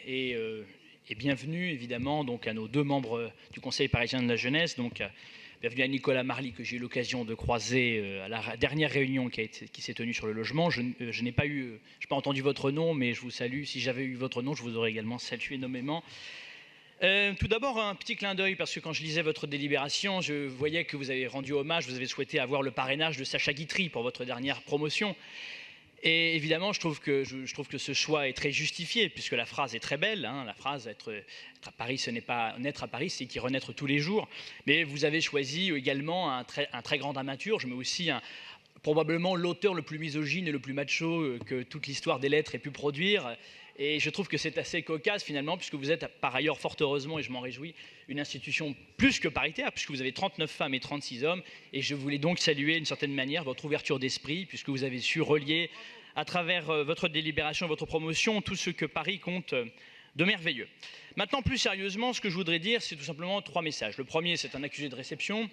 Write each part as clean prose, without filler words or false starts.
et bienvenue évidemment donc à nos deux membres du Conseil parisien de la jeunesse. Donc, bienvenue à Nicolas Marly que j'ai eu l'occasion de croiser à la dernière réunion qui s'est tenue sur le logement. Je n'ai pas entendu votre nom, mais je vous salue. Si j'avais eu votre nom, je vous aurais également salué nommément. Tout d'abord, un petit clin d'œil, parce que quand je lisais votre délibération, je voyais que vous avez rendu hommage, vous avez souhaité avoir le parrainage de Sacha Guitry pour votre dernière promotion. Et évidemment, je trouve que ce choix est très justifié, puisque la phrase est très belle. Hein, la phrase être à Paris, ce n'est pas naître à Paris, c'est y renaître tous les jours. Mais vous avez choisi également un très grand dramaturge, mais aussi probablement l'auteur le plus misogyne et le plus macho que toute l'histoire des lettres ait pu produire. Et je trouve que c'est assez cocasse finalement, puisque vous êtes par ailleurs, fort heureusement, et je m'en réjouis, une institution plus que paritaire, puisque vous avez 39 femmes et 36 hommes. Et je voulais donc saluer d'une certaine manière votre ouverture d'esprit, puisque vous avez su relier à travers votre délibération, votre promotion, tout ce que Paris compte de merveilleux. Maintenant, plus sérieusement, ce que je voudrais dire, c'est tout simplement 3 messages. Le premier, c'est un accusé de réception.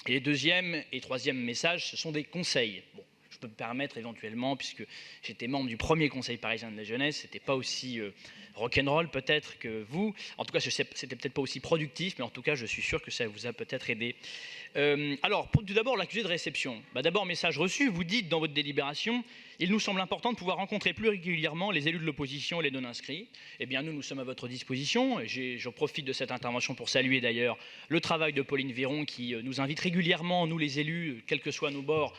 Et les deuxième et troisième messages, ce sont des conseils. Bon, je peux me permettre éventuellement, puisque j'étais membre du premier Conseil parisien de la jeunesse, c'était pas aussi rock'n'roll peut-être que vous. En tout cas, c'était peut-être pas aussi productif, mais en tout cas, je suis sûr que ça vous a peut-être aidé. Alors, tout d'abord, l'accusé de réception. D'abord, message reçu, vous dites dans votre délibération, il nous semble important de pouvoir rencontrer plus régulièrement les élus de l'opposition et les non-inscrits. Eh bien, nous sommes à votre disposition. Je profite de cette intervention pour saluer d'ailleurs le travail de Pauline Véron qui nous invite régulièrement, nous les élus, quels que soient nos bords,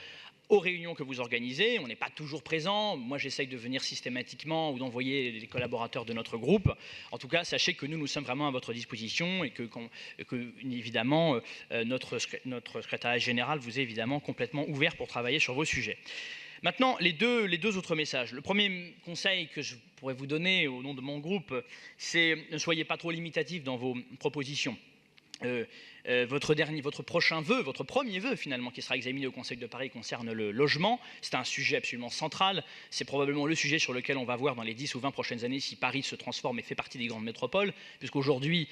aux réunions que vous organisez. On n'est pas toujours présent. Moi, j'essaye de venir systématiquement ou d'envoyer les collaborateurs de notre groupe. En tout cas, sachez que nous sommes vraiment à votre disposition et que évidemment, notre secrétariat général vous est évidemment complètement ouvert pour travailler sur vos sujets. Maintenant, les deux autres messages. Le premier conseil que je pourrais vous donner au nom de mon groupe, c'est ne soyez pas trop limitatif dans vos propositions. Votre prochain vœu, votre premier vœu finalement, qui sera examiné au Conseil de Paris, concerne le logement. C'est un sujet absolument central. C'est probablement le sujet sur lequel on va voir dans les 10 ou 20 prochaines années si Paris se transforme et fait partie des grandes métropoles, puisqu'aujourd'hui,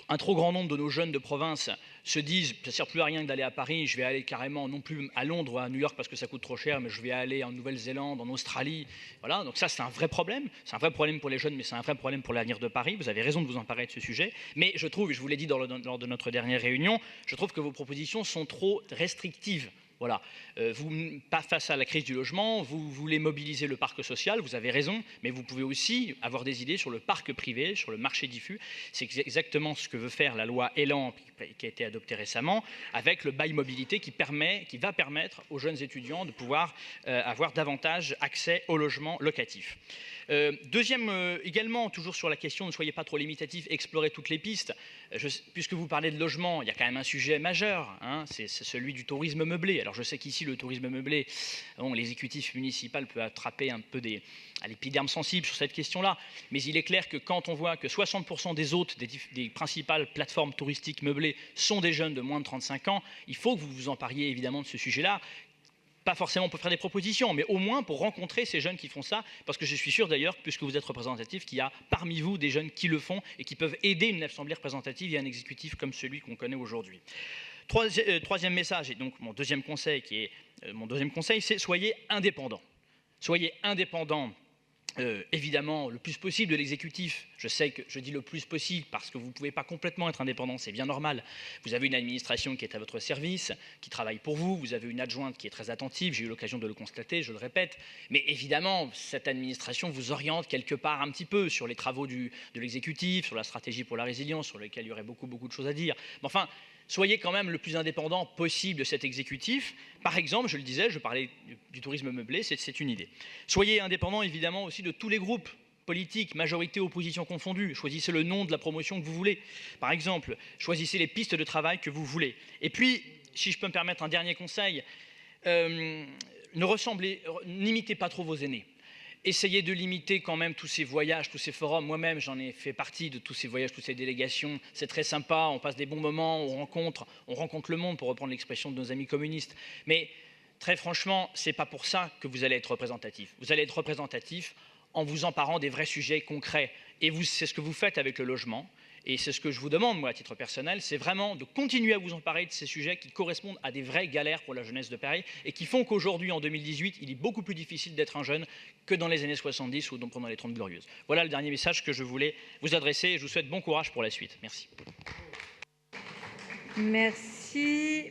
un trop grand nombre de nos jeunes de province se disent « ça ne sert plus à rien d'aller à Paris, je vais aller carrément non plus à Londres ou à New York parce que ça coûte trop cher, mais je vais aller en Nouvelle-Zélande, en Australie. » Voilà, donc ça c'est un vrai problème. C'est un vrai problème pour les jeunes, mais c'est un vrai problème pour l'avenir de Paris. Vous avez raison de vous emparer de ce sujet. Mais je trouve, et je vous l'ai dit lors de notre dernière réunion, je trouve que vos propositions sont trop restrictives. Voilà. Pas face à la crise du logement, vous voulez mobiliser le parc social, vous avez raison, mais vous pouvez aussi avoir des idées sur le parc privé, sur le marché diffus. C'est exactement ce que veut faire la loi Elan qui a été adoptée récemment, avec le bail mobilité qui va permettre aux jeunes étudiants de pouvoir avoir davantage accès au logement locatif. Deuxième, également, toujours sur la question, ne soyez pas trop limitatif, explorez toutes les pistes. Puisque vous parlez de logement, il y a quand même un sujet majeur, hein, c'est celui du tourisme meublé. Alors je sais qu'ici, le tourisme meublé, bon, l'exécutif municipal peut attraper un peu à l'épiderme sensible sur cette question-là, mais il est clair que quand on voit que 60% des hôtes des principales plateformes touristiques meublées sont des jeunes de moins de 35 ans, il faut que vous vous empariez évidemment de ce sujet-là. Pas forcément pour faire des propositions, mais au moins pour rencontrer ces jeunes qui font ça, parce que je suis sûr d'ailleurs, puisque vous êtes représentatif, qu'il y a parmi vous des jeunes qui le font et qui peuvent aider une assemblée représentative et un exécutif comme celui qu'on connaît aujourd'hui. Troisième message, et donc mon deuxième conseil, c'est soyez indépendants. Soyez indépendants. Évidemment, le plus possible de l'exécutif. Je sais que je dis le plus possible parce que vous ne pouvez pas complètement être indépendant, c'est bien normal. Vous avez une administration qui est à votre service, qui travaille pour vous, vous avez une adjointe qui est très attentive, j'ai eu l'occasion de le constater, je le répète, mais évidemment, cette administration vous oriente quelque part un petit peu sur les travaux de l'exécutif, sur la stratégie pour la résilience, sur lesquels il y aurait beaucoup de choses à dire. Mais enfin, soyez quand même le plus indépendant possible de cet exécutif. Par exemple, je le disais, je parlais du tourisme meublé, c'est une idée. Soyez indépendant évidemment aussi de tous les groupes politiques, majorité, opposition confondue. Choisissez le nom de la promotion que vous voulez. Par exemple, choisissez les pistes de travail que vous voulez. Et puis, si je peux me permettre un dernier conseil, n'imitez pas trop vos aînés. Essayez de limiter quand même tous ces voyages, tous ces forums. Moi-même, j'en ai fait partie de tous ces voyages, toutes ces délégations. C'est très sympa, on passe des bons moments, on rencontre le monde, pour reprendre l'expression de nos amis communistes. Mais très franchement, ce n'est pas pour ça que vous allez être représentatif. Vous allez être représentatif en vous emparant des vrais sujets concrets. Et c'est ce que vous faites avec le logement. Et c'est ce que je vous demande, moi, à titre personnel, c'est vraiment de continuer à vous emparer de ces sujets qui correspondent à des vraies galères pour la jeunesse de Paris et qui font qu'aujourd'hui, en 2018, il est beaucoup plus difficile d'être un jeune que dans les années 70 ou pendant les 30 Glorieuses. Voilà le dernier message que je voulais vous adresser et je vous souhaite bon courage pour la suite. Merci. Merci.